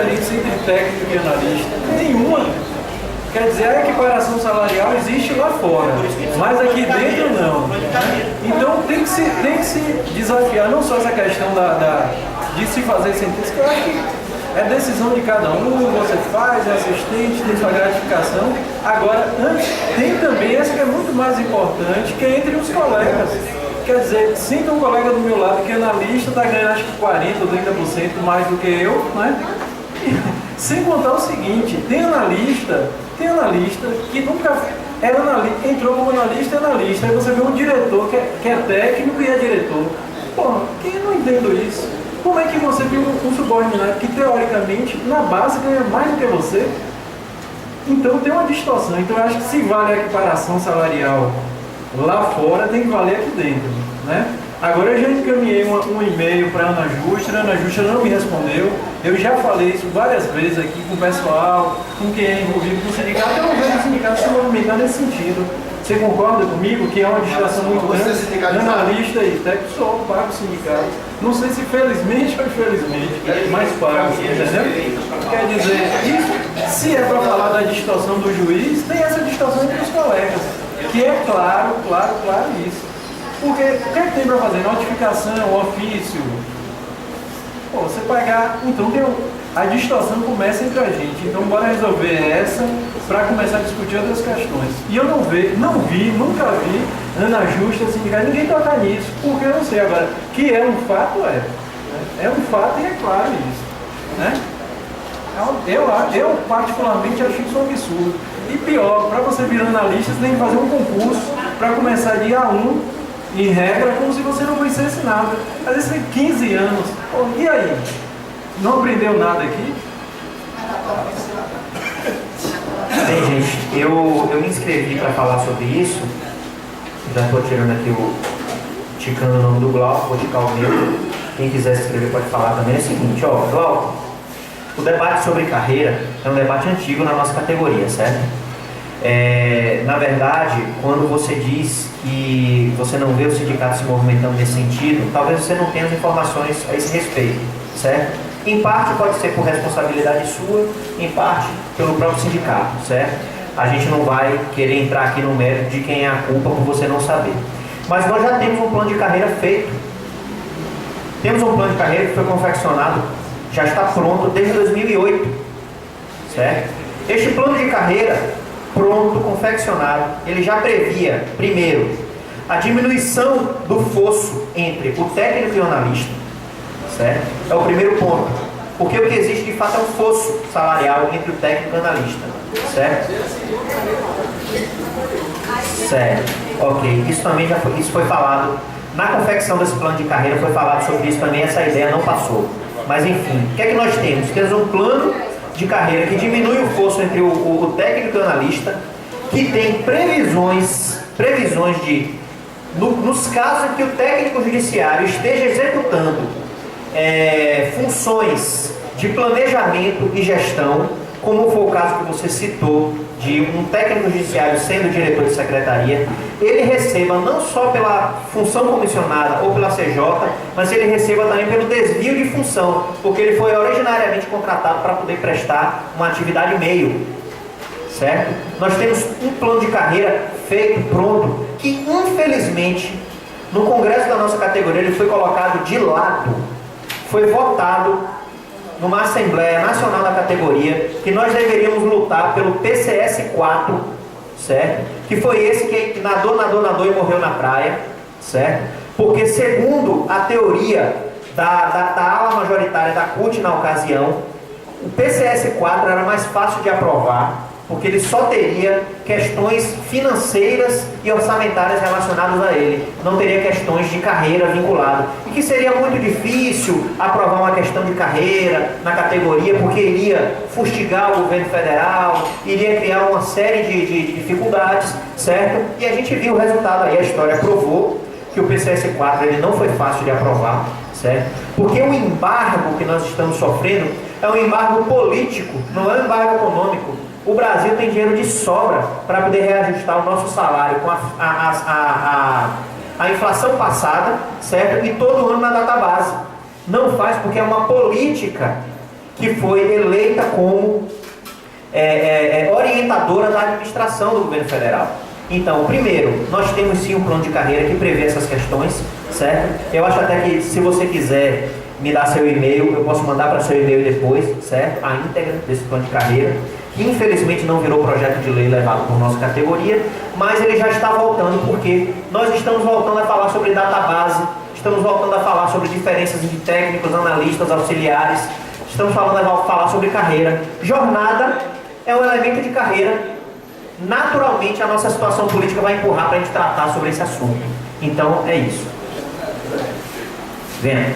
diferença entre técnico e analista? Nenhuma. Quer dizer, a equiparação salarial existe lá fora, mas aqui dentro não. Então tem que se desafiar, não só essa questão de se fazer cientista, que eu acho que é decisão de cada um, você faz, é assistente, tem sua gratificação. Agora, tem também essa que é muito mais importante, que é entre os colegas. Quer dizer, sinta um colega do meu lado que é analista, está ganhando acho que 40% ou 30% mais do que eu, né? Sem contar o seguinte, tem analista que nunca era analista, entrou como analista e analista. Aí você vê um diretor que é técnico e é diretor. Pô, eu não entendo isso. Como é que você tem um subordinado que teoricamente na base ganha mais do que você? Então tem uma distorção. Então eu acho que se vale a equiparação salarial lá fora, tem que valer aqui dentro, né? Agora eu já encaminhei um e-mail para a Ana Justa não me respondeu. Eu já falei isso várias vezes aqui com o pessoal, com quem é envolvido com o sindicato. Eu não vejo o sindicato se movimentar nesse sentido. Você concorda comigo que é uma distração muito grande? Analista e técnico, só pago o sindicato. Não sei se felizmente ou infelizmente, mas pago, entendeu? Quer dizer, isso, se é para falar da distorção do juiz, tem essa distorção entre os colegas, que é claro isso. Porque o que é que tem para fazer? Notificação, ofício. Pô, você pagar. Então a distorção começa entre a gente. Então bora resolver essa para começar a discutir outras questões. E eu nunca vi Ana Justa, sindicato, ninguém tocar nisso, porque eu não sei agora. Que é um fato, é um fato e é claro isso. Né? Eu particularmente acho isso um absurdo. E pior, para você virar analista, você tem que fazer um concurso para começar de A1. Em regra, como se você não conhecesse nada. Às vezes tem 15 anos. Pô, e aí? Não aprendeu nada aqui? Bem, gente, eu me inscrevi para falar sobre isso. Já estou tirando aqui ticando o nome do Glauco, vou ticar o meu. Quem quiser se inscrever pode falar também. É o seguinte, ó, Glauco, o debate sobre carreira é um debate antigo na nossa categoria, certo? Na verdade, quando você diz que você não vê o sindicato se movimentando nesse sentido, talvez você não tenha as informações a esse respeito, certo? Em parte pode ser por responsabilidade sua, em parte pelo próprio sindicato, certo? A gente não vai querer entrar aqui no mérito de quem é a culpa por você não saber. Mas nós já temos um plano de carreira feito. Temos um plano de carreira que foi confeccionado, já está pronto desde 2008, certo? Este plano de carreira pronto, confeccionado, ele já previa, primeiro, a diminuição do fosso entre o técnico e o analista, certo? É o primeiro ponto, porque o que existe de fato é um fosso salarial entre o técnico e o analista, certo? Certo, ok, isso foi falado, na confecção desse plano de carreira foi falado sobre isso também, essa ideia não passou, mas enfim, o que é que nós temos? Temos um plano de carreira que diminui o fosso entre o técnico e o analista, que tem previsões de, nos casos em que o técnico judiciário esteja executando funções de planejamento e gestão, como foi o caso que você citou, de um técnico judiciário sendo diretor de secretaria, ele receba não só pela função comissionada ou pela CJ, mas ele receba também pelo desvio de função, porque ele foi originariamente contratado para poder prestar uma atividade meio, certo? Nós temos um plano de carreira feito, pronto, que infelizmente no congresso da nossa categoria ele foi colocado de lado, foi votado numa Assembleia Nacional da categoria, que nós deveríamos lutar pelo PCS 4, certo? Que foi esse que nadou e morreu na praia, certo? Porque segundo a teoria da ala majoritária da CUT na ocasião, o PCS 4 era mais fácil de aprovar, porque ele só teria questões financeiras e orçamentárias relacionadas a ele, não teria questões de carreira vinculadas, e que seria muito difícil aprovar uma questão de carreira na categoria, porque iria fustigar o governo federal, iria criar uma série de dificuldades, certo? E a gente viu o resultado aí, a história provou que o PCS 4 ele não foi fácil de aprovar, certo? Porque o embargo que nós estamos sofrendo é um embargo político, não é um embargo econômico. O Brasil tem dinheiro de sobra para poder reajustar o nosso salário com a inflação passada, certo? E todo ano na database. Não faz porque é uma política que foi eleita como orientadora da administração do governo federal. Então, primeiro, nós temos sim um plano de carreira que prevê essas questões, certo? Eu acho até que, se você quiser me dar seu e-mail, eu posso mandar para seu e-mail depois, certo? A íntegra desse plano de carreira, que infelizmente não virou projeto de lei levado por nossa categoria, mas ele já está voltando, porque nós estamos voltando a falar sobre database, estamos voltando a falar sobre diferenças de técnicos, analistas, auxiliares, estamos falando a falar sobre carreira. Jornada é um elemento de carreira. Naturalmente, a nossa situação política vai empurrar para a gente tratar sobre esse assunto. Então, é isso. Venha.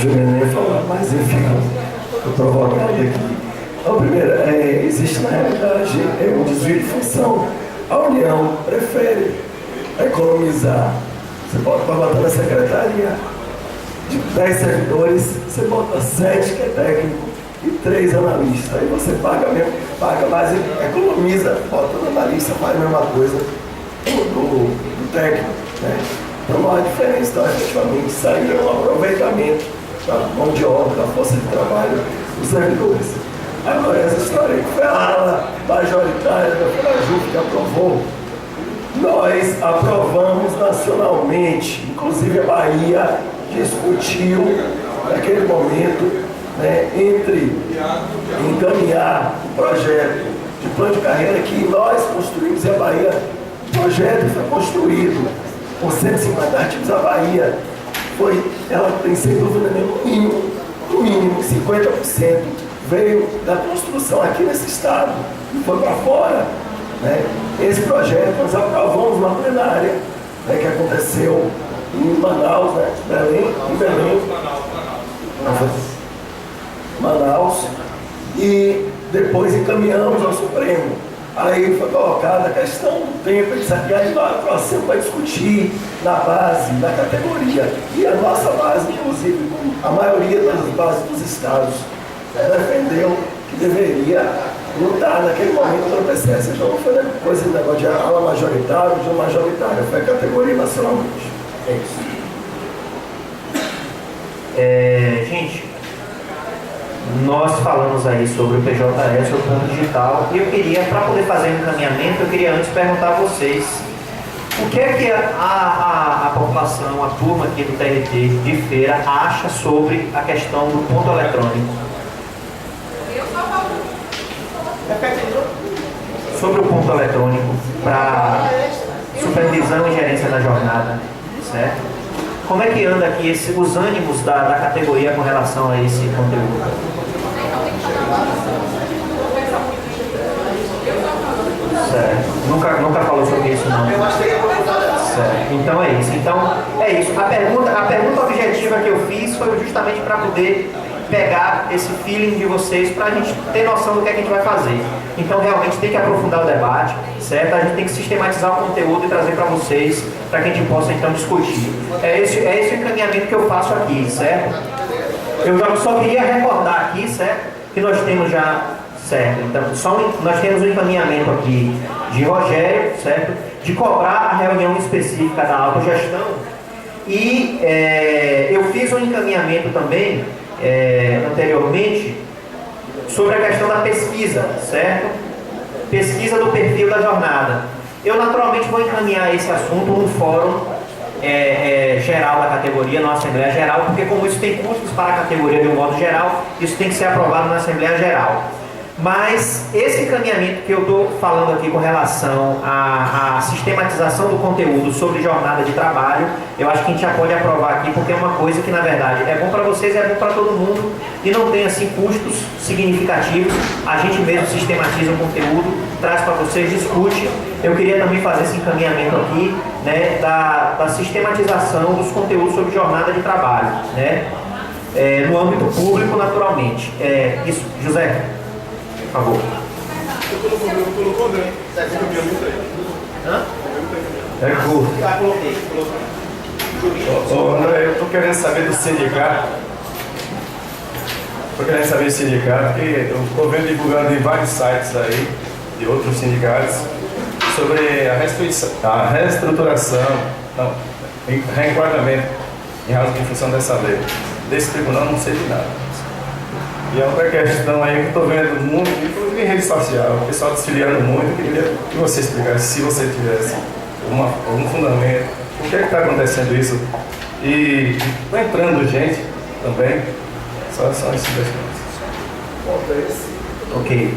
Eu nem ia falar, mas enfim, estou provocado aqui. Então, primeiro, existe na realidade um desvio de função. A União prefere economizar. Você pode botar na secretaria de 10 servidores, você bota 7 que é técnico e 3 analistas. Aí você paga mesmo, paga mais, economiza, bota no analista, faz a mesma coisa do técnico, né? Então não há diferença, então efetivamente sai um aproveitamento da mão de obra, da força de trabalho dos servidores. Agora essa história que foi a ala majoritária da FENAJUF que aprovou, nós aprovamos nacionalmente, inclusive a Bahia discutiu naquele momento, né, entre encaminhar o projeto de plano de carreira que nós construímos, e a Bahia, o projeto foi construído com 150 artigos. A Bahia ela tem sem dúvida nenhuma, no mínimo 50% veio da construção aqui nesse estado e foi para fora, né? Esse projeto nós aprovamos na plenária, né, que aconteceu em Manaus, né? Manaus, e depois encaminhamos ao Supremo. Aí foi colocada a questão do tempo, e aí nós trouxemos para discutir na base, na categoria, e a nossa base, inclusive, a maioria das bases dos estados, defendeu que deveria lutar naquele momento pelo PCS. Então não foi coisa de negócio de ala majoritária, de majoritária, foi a categoria nacionalmente. É isso. Gente, nós falamos aí sobre o PJS, o plano digital, e eu queria, para poder fazer um encaminhamento, eu queria antes perguntar a vocês o que é que a população, a turma aqui do TRT de Feira acha sobre a questão do ponto eletrônico. Sobre o ponto eletrônico para supervisão e gerência da jornada, certo? Como é que anda aqui os ânimos da categoria com relação a esse conteúdo? Certo. Nunca falou sobre isso, não? Certo. Então é isso. A pergunta objetiva que eu fiz foi justamente para poder pegar esse feeling de vocês, para a gente ter noção do que é que a gente vai fazer. Então realmente tem que aprofundar o debate, certo? A gente tem que sistematizar o conteúdo e trazer para vocês, para que a gente possa então discutir. É esse o encaminhamento que eu faço aqui, certo? Eu só queria recordar aqui, certo? Que nós temos já, certo? Então, nós temos um encaminhamento aqui de Rogério, certo? De cobrar a reunião específica da autogestão. E eu fiz um encaminhamento também, anteriormente, sobre a questão da pesquisa, certo? Pesquisa do perfil da jornada. Eu naturalmente vou encaminhar esse assunto no fórum geral da categoria, na Assembleia Geral, porque como isso tem custos para a categoria de um modo geral, isso tem que ser aprovado na Assembleia Geral. Mas esse encaminhamento que eu estou falando aqui com relação à sistematização do conteúdo sobre jornada de trabalho, eu acho que a gente já pode aprovar aqui, porque é uma coisa que na verdade é bom para vocês, é bom para todo mundo e não tem assim custos significativos. A gente mesmo sistematiza o conteúdo, traz para vocês, discute. Eu queria também fazer esse encaminhamento aqui, né, da sistematização dos conteúdos sobre jornada de trabalho, né, no âmbito público, naturalmente. Isso, José. Por favor. Colocou, né? Hã? Coloquei. Eu estou querendo saber do sindicato. Porque eu estou vendo divulgando em vários sites aí, de outros sindicatos, sobre a reestruturação. Não, em reenquadramento em razão de função dessa lei. Desse tribunal não sei de nada. E a outra questão aí que eu estou vendo muito, inclusive em rede social, o pessoal desfiliando muito, eu queria que você explicasse, se você tivesse algum fundamento, por que está acontecendo isso? E está entrando gente também, só esses dois pontos. Ok.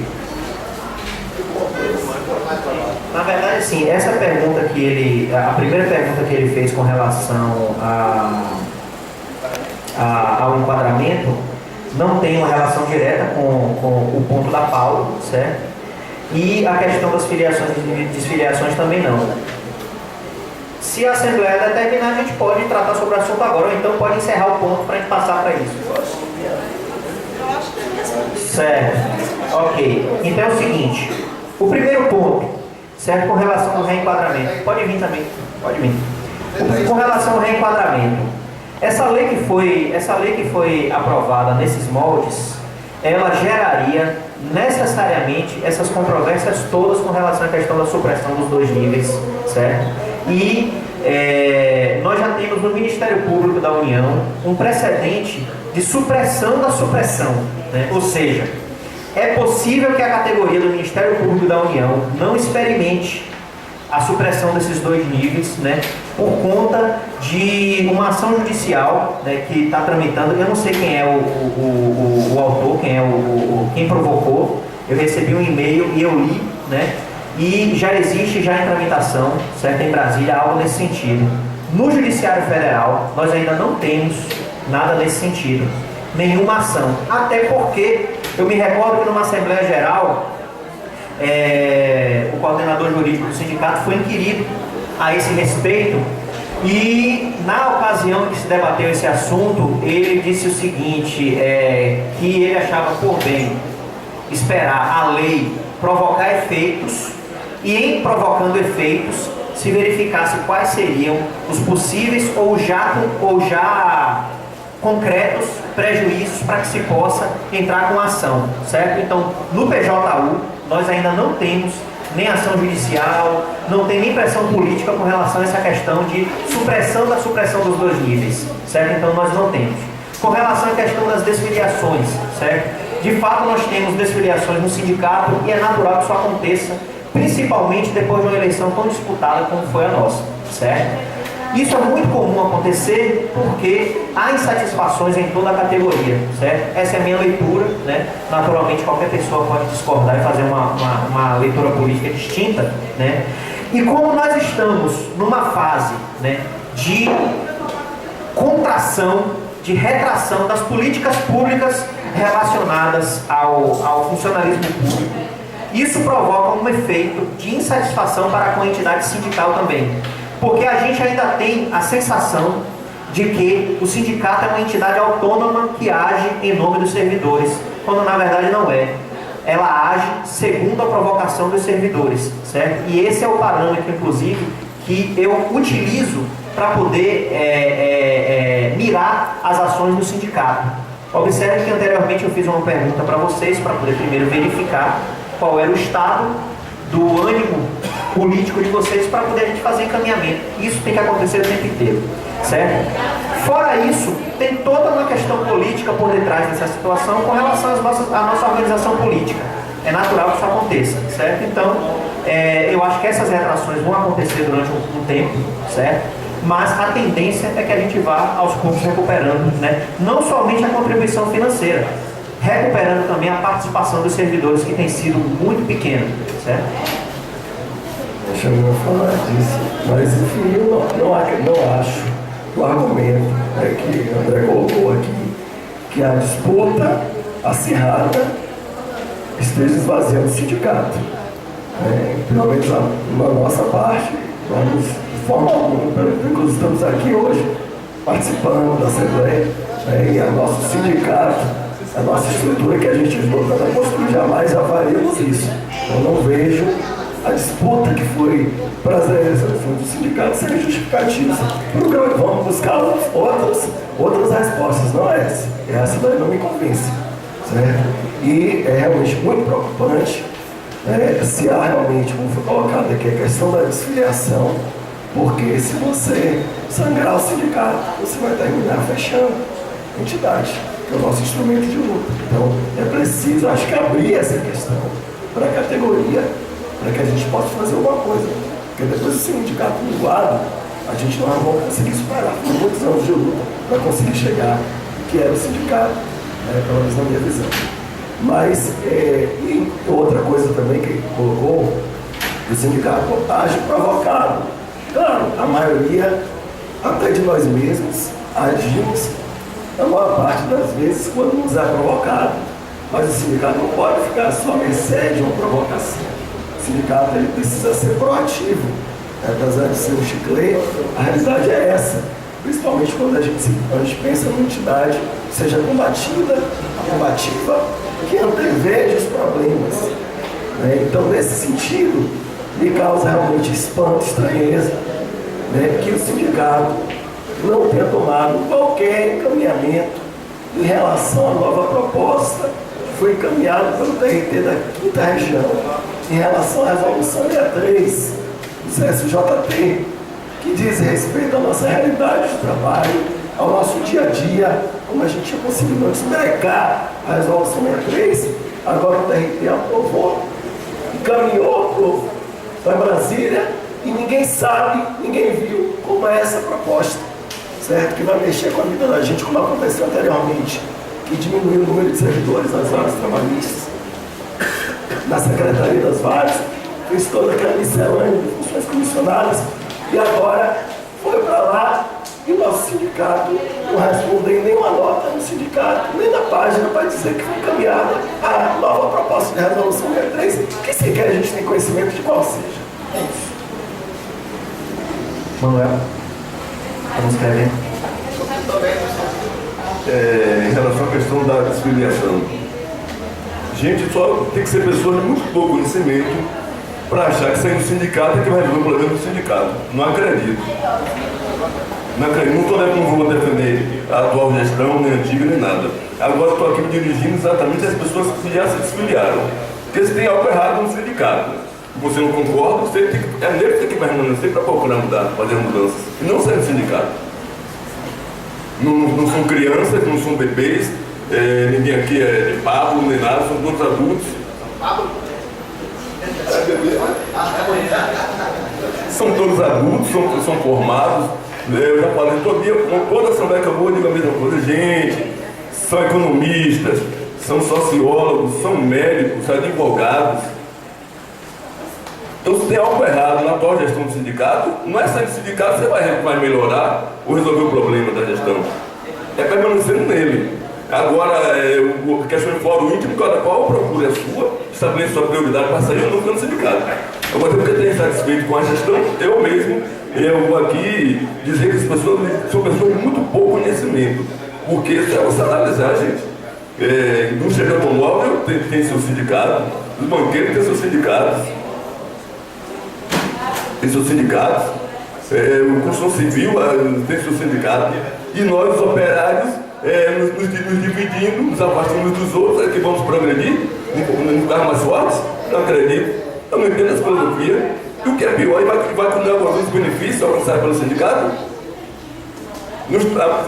Na verdade, sim, essa pergunta a primeira pergunta que ele fez com relação ao enquadramento, não tem uma relação direta com o ponto da Paulo, certo? E a questão das filiações e desfiliações também não. Se a Assembleia determinar, a gente pode tratar sobre o assunto agora, ou então pode encerrar o ponto para a gente passar para isso. Certo. Ok. Então é o seguinte, o primeiro ponto, certo, com relação ao reenquadramento. Pode vir também, pode vir. Com relação ao reenquadramento, essa lei que foi aprovada nesses moldes, ela geraria necessariamente essas controvérsias todas com relação à questão da supressão dos 2 níveis, certo? E nós já temos no Ministério Público da União um precedente de supressão da supressão, né? Ou seja, é possível que a categoria do Ministério Público da União não experimente a supressão desses 2 níveis, né, por conta de uma ação judicial, né, que está tramitando. Eu não sei quem é o autor, quem provocou. Eu recebi um e-mail e eu li, né, e já existe já em tramitação, certo, em Brasília, algo nesse sentido. No Judiciário Federal, nós ainda não temos nada nesse sentido, nenhuma ação, até porque eu me recordo que numa Assembleia Geral, o coordenador jurídico do sindicato foi inquirido a esse respeito e na ocasião que se debateu esse assunto, ele disse o seguinte, que ele achava por bem esperar a lei provocar efeitos e em provocando efeitos se verificasse quais seriam os possíveis ou já concretos prejuízos para que se possa entrar com ação, certo? Então, no PJU, nós ainda não temos nem ação judicial, não tem nem pressão política com relação a essa questão de supressão da supressão dos 2 níveis, certo? Então, nós não temos. Com relação à questão das desfiliações, certo? De fato, nós temos desfiliações no sindicato e é natural que isso aconteça, principalmente depois de uma eleição tão disputada como foi a nossa, certo? Isso é muito comum acontecer porque há insatisfações em toda a categoria, certo? Essa é a minha leitura, né? Naturalmente qualquer pessoa pode discordar e fazer uma leitura política distinta, né? E como nós estamos numa fase, né, de contração, de retração das políticas públicas relacionadas ao funcionalismo público, isso provoca um efeito de insatisfação para com a entidade sindical também. Porque a gente ainda tem a sensação de que o sindicato é uma entidade autônoma que age em nome dos servidores, quando na verdade não é. Ela age segundo a provocação dos servidores, certo? E esse é o parâmetro, inclusive, que eu utilizo para poder mirar as ações do sindicato. Observe que anteriormente eu fiz uma pergunta para vocês, para poder primeiro verificar qual era o estado do ânimo político de vocês para poder a gente fazer encaminhamento. Isso tem que acontecer o tempo inteiro, certo? Fora isso, tem toda uma questão política por detrás dessa situação com relação à nossa organização política. É natural que isso aconteça, certo? Então, eu acho que essas retrações vão acontecer durante um tempo, certo? Mas a tendência é que a gente vá aos poucos recuperando, né? Não somente a contribuição financeira, recuperando também a participação dos servidores, que tem sido muito pequena, certo? Deixa eu falar disso, mas enfim, eu não acho o argumento, né, que o André colocou aqui, que a disputa acirrada esteja esvaziando o sindicato. Pelo menos na nossa parte, vamos de forma alguma, inclusive estamos aqui hoje participando da Assembleia, e o nosso sindicato, a nossa estrutura que a gente luta para construir, jamais faríamos isso. Eu não vejo a disputa que foi para as eleições do sindicato ser justificativa. Vamos buscar outras respostas, não é essa. Essa daí não me convence, certo? E é realmente muito preocupante, se há realmente, como foi colocado aqui, a questão da desfiliação, Porque se você sangrar o sindicato, você vai terminar fechando a entidade, que é o nosso instrumento de luta. Então, é preciso, acho que, abrir essa questão para a categoria, para que a gente possa fazer alguma coisa. Porque depois do sindicato minguado, a gente não vai conseguir superar. Foram muitos anos de luta para conseguir chegar, que era o sindicato, pelo menos na minha visão. Mas, e outra coisa também que colocou, o sindicato age provocado. Claro, a maioria, até de nós mesmos, agimos, a maior parte das vezes, quando nos é provocado. Mas o sindicato não pode ficar só à mercê de uma provocação. O sindicato ele precisa ser proativo. Apesar de ser um chiclete, a realidade é essa. Principalmente quando a gente pensa numa entidade que seja combativa, que anteveja os problemas. Então, nesse sentido, me causa realmente espanto, estranheza, que o sindicato não tenha tomado qualquer encaminhamento em relação à nova proposta que foi encaminhada pelo TRT da 5ª região em relação à resolução 63 do CSJT, que diz respeito à nossa realidade de trabalho, ao nosso dia a dia, como a gente tinha conseguido antes brecar a resolução 63, agora o TRT aprovou, encaminhou para Brasília e ninguém sabe, ninguém viu como é essa proposta, certo? Que vai mexer com a vida da gente, como aconteceu anteriormente, que diminuiu o número de servidores nas varas trabalhistas, na Secretaria das Varas, fez toda aquela miscelânea de funções comissionadas e agora foi para lá e o nosso sindicato não respondeu nenhuma nota no sindicato, nem na página para dizer que foi encaminhada a nova proposta de resolução 63, que sequer a gente tem conhecimento de qual seja. É isso. Manuel, vamos escrever. Em relação à questão da desfiliação, gente, só tem que ser pessoas de muito pouco conhecimento para achar que sair do sindicato é que vai resolver o problema do sindicato. Não acredito. Não vou defender a atual gestão, nem a antiga, nem nada. Agora estou aqui me dirigindo exatamente às pessoas que já se desfiliaram. Porque se tem algo errado no sindicato, você não concorda, você tem que, é nele que tem que permanecer para procurar mudar, fazer mudanças. E não sair do sindicato. Não são crianças, não são bebês, ninguém aqui é Pablo, nem nada, são todos adultos. São todos adultos, são formados. Eu já falei, toda assembleia que eu vou, eu digo a mesma coisa. Gente, são economistas, são sociólogos, são médicos, advogados. Então, se tem algo errado na atual gestão do sindicato, não é sair do sindicato que você vai melhorar ou resolver o problema da gestão. É permanecendo nele. Agora, a questão de fórum íntimo, cada qual procura a sua, estabeleça sua prioridade para sair ou não ficar no sindicato. Agora, porque eu tenho insatisfeito com a gestão, eu vou aqui dizer que as pessoas são pessoas de muito pouco conhecimento. Porque se você analisar, gente, indústria de automóvel tem seu sindicato, os banqueiros têm seus sindicatos. Tem seus sindicatos, o construção civil tem seu sindicato, e nós, os operários, nos dividindo, nos afastando uns dos outros, que vamos progredir, não ficar mais fortes, não acredito, eu não entendo essa filosofia, e o que é pior, vai continuar com alguns benefícios alcançados pelo sindicato.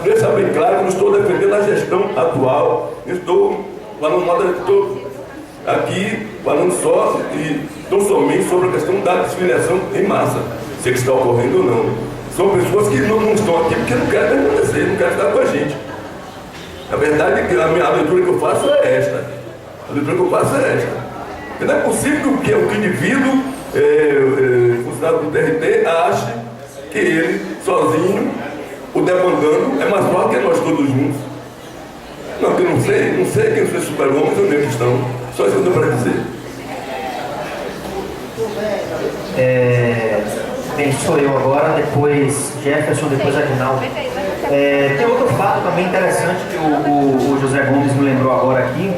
Deixa bem claro que eu não estou defendendo a gestão atual, eu estou aqui falando só e tão somente sobre a questão da desfiliação em massa, se está ocorrendo ou não. São pessoas que não estão aqui porque não querem permanecer, não querem ficar com a gente. A verdade é que a leitura que eu faço é esta. A leitura que eu faço é esta. Porque não é possível que o indivíduo, funcionário do TRT, ache que ele, sozinho, o demandando, é mais forte que nós todos juntos. Não, porque eu não sei quem são super-homens ou nem que estão. Só isso que eu tenho para dizer. Bem, sou eu agora, depois Jefferson, depois Aguinaldo. Tem outro fato também interessante que o José Gomes me lembrou agora aqui,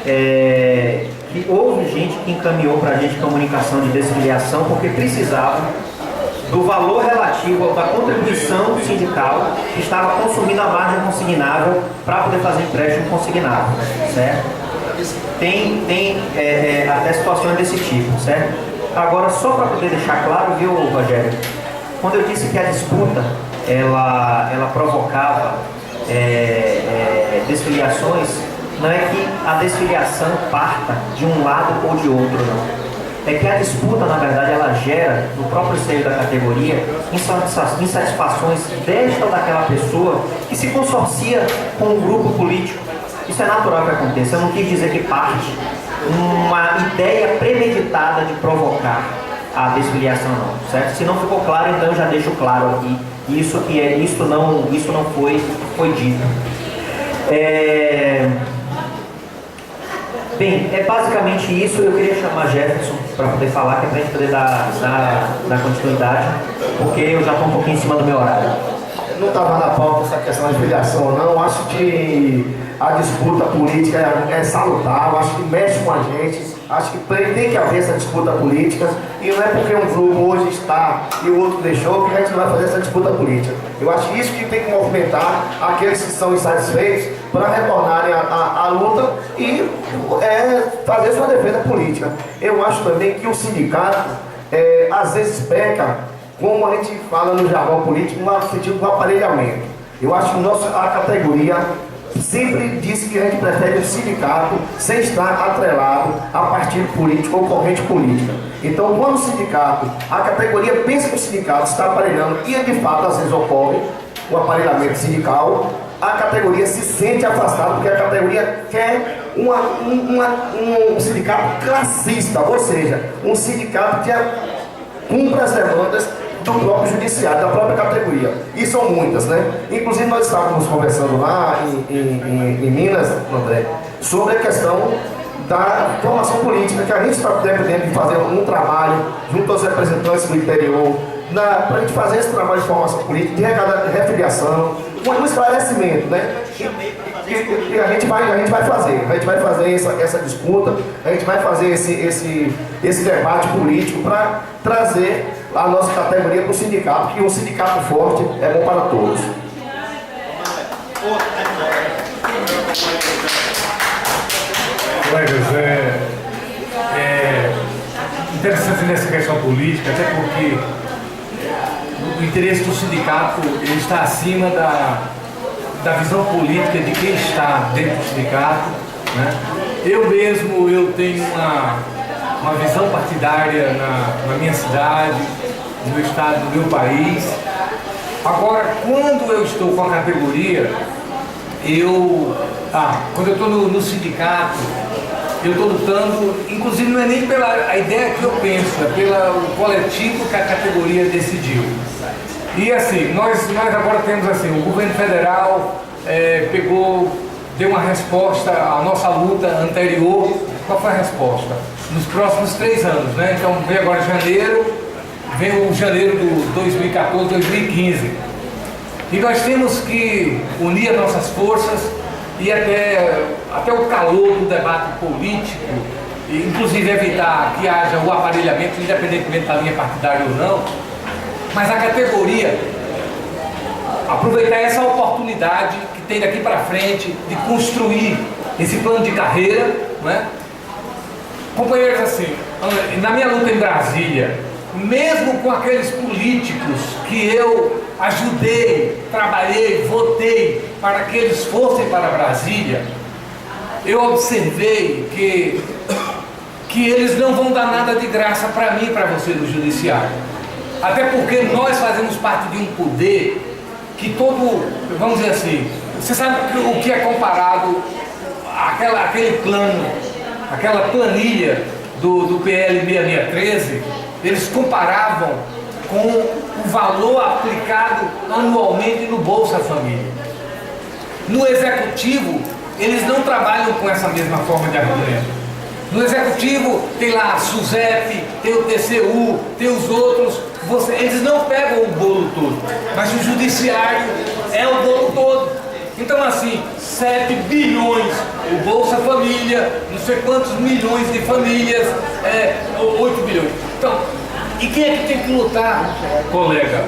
que houve gente que encaminhou para a gente comunicação de desfiliação porque precisava do valor relativo da contribuição sindical que estava consumindo a margem consignável para poder fazer empréstimo consignado, certo? Tem até situações desse tipo, certo? Agora, só para poder deixar claro, viu, Rogério? Quando eu disse que a disputa ela provocava desfiliações, não é que a desfiliação parta de um lado ou de outro, não. É que a disputa, na verdade, ela gera no próprio seio da categoria insatisfações desta ou daquela pessoa que se consorcia com um grupo político. Isso é natural que aconteça. Eu não quis dizer que parte uma ideia premeditada de provocar a desfiliação, não, certo? Se não ficou claro, então eu já deixo claro aqui isso não foi dito. Bem, é basicamente isso. Eu queria chamar Jefferson para poder falar, que é para a gente poder dar continuidade, porque eu já estou um pouquinho em cima do meu horário. Não estava na pauta essa questão de filiação, não. Eu acho que a disputa política é salutar, eu acho que mexe com a gente. Acho que tem que haver essa disputa política, e não é porque um grupo hoje está e o outro deixou que a gente não vai fazer essa disputa política. Eu acho isso que tem que movimentar aqueles que são insatisfeitos para retornarem à luta e fazer sua defesa política. Eu acho também que o sindicato às vezes peca, como a gente fala no jargão político, no sentido do aparelhamento. Eu acho que a categoria sempre disse que a gente prefere o sindicato sem estar atrelado a partido político ou corrente política. Então, quando o sindicato, a categoria pensa que o sindicato está aparelhando, e de fato às vezes ocorre o aparelhamento sindical, a categoria se sente afastada, porque a categoria quer um sindicato classista, ou seja, um sindicato que cumpra as demandas do próprio judiciário, da própria categoria. E são muitas, né? Inclusive nós estávamos conversando lá em Minas, André, sobre a questão da formação política, que a gente está dependendo de fazer um trabalho junto aos representantes do interior, para a gente fazer esse trabalho de formação política, de refiliação, um esclarecimento, né? E a gente vai fazer essa disputa, a gente vai fazer esse debate político para trazer a nossa categoria para o sindicato, que um sindicato forte é bom para todos. Colegas, é interessante nessa questão política, até porque o interesse do sindicato ele está acima da visão política de quem está dentro do sindicato, né? Eu tenho uma visão partidária na minha cidade, no meu estado, no meu país. Agora, quando eu estou com a categoria, quando eu estou no sindicato, eu estou lutando, inclusive não é nem pela ideia que eu penso, é pelo coletivo que a categoria decidiu. E assim, nós agora temos assim, o governo federal deu uma resposta à nossa luta anterior. Qual foi a resposta? Nos próximos 3 anos, né? Então vem agora vem o janeiro do 2014, 2015. E nós temos que unir as nossas forças e até o calor do debate político, e inclusive evitar que haja o aparelhamento, independentemente da linha partidária ou não, mas a categoria aproveitar essa oportunidade que tem daqui para frente de construir esse plano de carreira, né? Companheiros, assim, na minha luta em Brasília, mesmo com aqueles políticos que eu ajudei, trabalhei, votei para que eles fossem para Brasília, eu observei que eles não vão dar nada de graça para mim e para você do judiciário. Até porque nós fazemos parte de um poder que vamos dizer assim, você sabe o que é comparado àquele plano, aquela planilha do PL 6613, eles comparavam com o valor aplicado anualmente no Bolsa Família. No Executivo, eles não trabalham com essa mesma forma de argumento. No Executivo tem lá a SUSEP, tem o TCU, tem os outros, eles não pegam o bolo todo, mas o Judiciário é o bolo todo. Então assim, 7 bilhões, o Bolsa Família, não sei quantos milhões de famílias, 8 bilhões. Então, e quem é que tem que lutar, colega,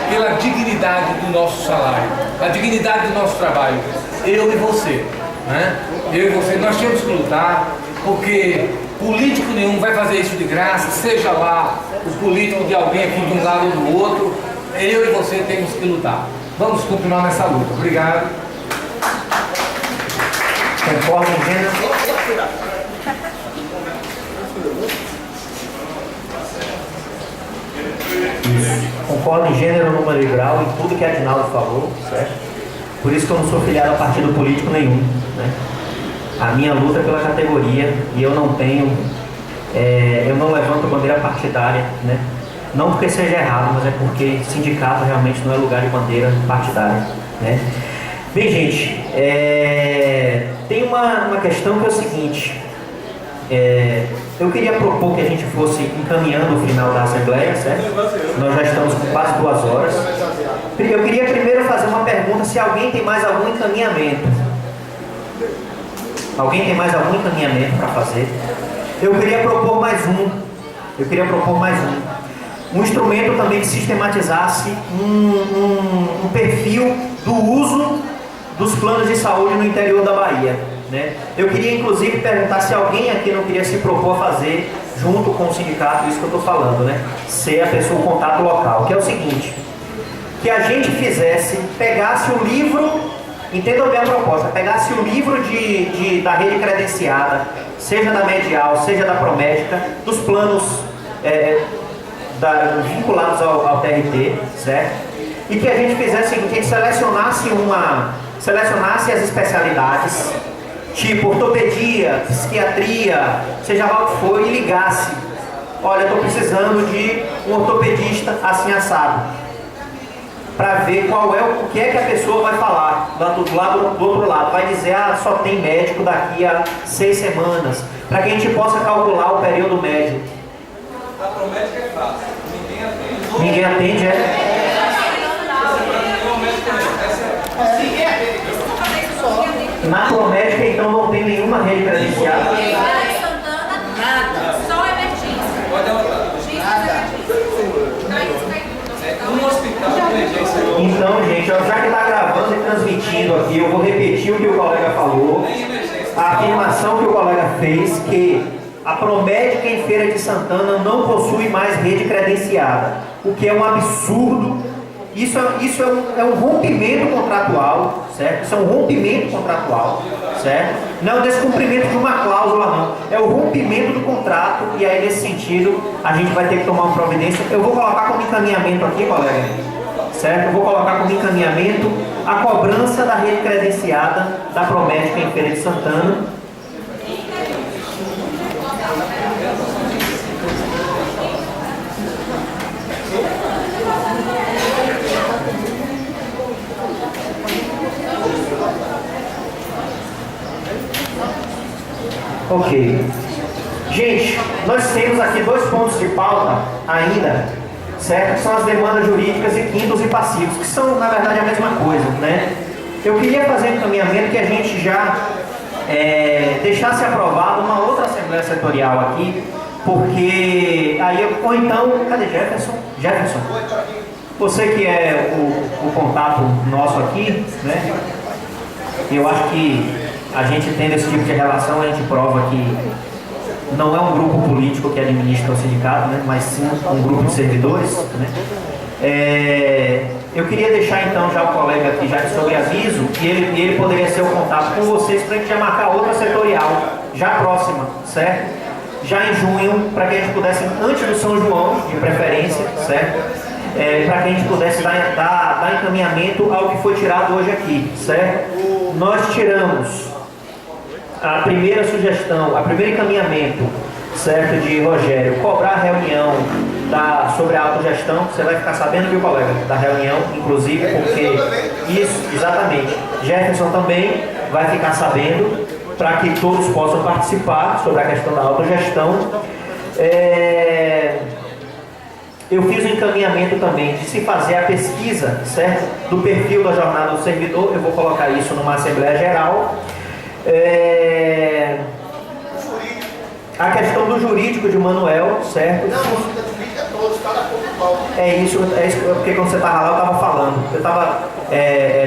pela dignidade do nosso salário, a dignidade do nosso trabalho? Eu e você, né? Eu e você, nós temos que lutar, porque Político nenhum vai fazer isso de graça, seja lá o político de alguém aqui de um lado ou do outro. Eu e você temos que lutar. Vamos continuar nessa luta. Obrigado. Concordo em gênero. Concordo em gênero, número e grau, em tudo que a Adinaldo falou, certo? Por isso que eu não sou filiado a partido político nenhum, né? A minha luta é pela categoria e eu não tenho, eu não levanto bandeira partidária, né? Não porque seja errado, mas é porque sindicato realmente não é lugar de bandeira partidária, né? Bem, gente, tem uma questão que é o seguinte, eu queria propor que a gente fosse encaminhando o final da Assembleia, certo? Nós já estamos com quase 2 horas. Eu queria primeiro fazer uma pergunta se alguém tem mais algum encaminhamento. Alguém tem mais algum encaminhamento para fazer? Eu queria propor mais um. Um instrumento também que sistematizasse um perfil do uso dos planos de saúde no interior da Bahia, né? Eu queria inclusive perguntar se alguém aqui não queria se propor a fazer, junto com o sindicato, isso que eu estou falando, né? Ser a pessoa, o contato local, que é o seguinte, que a gente pegasse o livro, entendam bem a proposta, pegasse o livro da rede credenciada, seja da Medial, seja da Promédica, dos planos vinculados ao TRT, certo? E que a gente fizesse o seguinte, a gente selecionasse as especialidades, tipo ortopedia, psiquiatria, seja lá o que for, e ligasse. Olha, eu estou precisando de um ortopedista assim assado. Para ver o que é que a pessoa vai falar do outro lado. Vai dizer, só tem médico daqui a 6 semanas. Para que a gente possa calcular o período médio. A Promédica é fácil. Ninguém atende, Na Promédica, então, não tem nenhuma rede credenciada. Nada. Só emergência. Pode anotar. Um hospital de emergência. Então, gente, já que está gravando e transmitindo aqui, eu vou repetir o que o colega falou. A afirmação que o colega fez, que a Promédica em Feira de Santana não possui mais rede credenciada, o que é um absurdo. Isso é um rompimento contratual, certo? Isso é um rompimento contratual, certo? Não é o descumprimento de uma cláusula, não. É o rompimento do contrato e aí, nesse sentido, a gente vai ter que tomar uma providência. Eu vou colocar como encaminhamento aqui, colega, certo? Eu vou colocar como encaminhamento a cobrança da rede credenciada da Promédica em Feira de Santana. Ok. Gente, nós temos aqui 2 pontos de pauta ainda, certo? Que são as demandas jurídicas e quintos e passivos, que são, na verdade, a mesma coisa, né? Eu queria fazer um encaminhamento que a gente já deixasse aprovado uma outra Assembleia Setorial aqui, porque aí, ou então, cadê Jefferson? Jefferson, você que é o contato nosso aqui, né? Eu acho que a gente tendo esse tipo de relação, a gente prova que não é um grupo político que administra o sindicato, né, mas sim um grupo de servidores, né. Eu queria deixar então já o colega aqui já de sobreaviso, que ele poderia ser o contato com vocês para a gente já marcar outra setorial, já próxima, certo? Já em junho, para que a gente pudesse, antes do São João, de preferência, certo? Para que a gente pudesse dar encaminhamento ao que foi tirado hoje aqui, certo? Nós tiramos a primeira sugestão, o primeiro encaminhamento, certo, de Rogério, cobrar a reunião sobre a autogestão. Você vai ficar sabendo, viu, colega, da reunião, inclusive, porque isso, exatamente, Jefferson também vai ficar sabendo, para que todos possam participar sobre a questão da autogestão. Eu fiz o encaminhamento também de se fazer a pesquisa, certo, do perfil da jornada do servidor. Eu vou colocar isso numa Assembleia Geral. A questão do jurídico de Manuel, certo? É isso porque quando você estava lá, eu estava falando.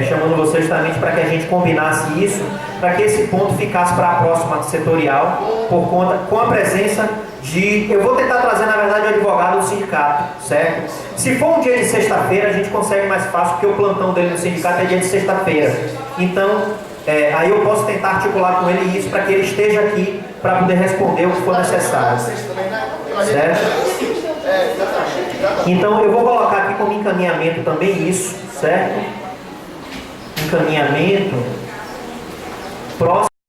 chamando você justamente para que a gente combinasse isso, para que esse ponto ficasse para a próxima setorial, com a presença de... Eu vou tentar trazer, na verdade, o advogado do sindicato, certo? Se for um dia de sexta-feira, a gente consegue mais fácil, porque o plantão dele no sindicato é dia de sexta-feira. Então, aí eu posso tentar articular com ele isso, para que ele esteja aqui, para poder responder o que for necessário. Certo? Então, eu vou colocar aqui como encaminhamento também isso, certo? Encaminhamento próximo.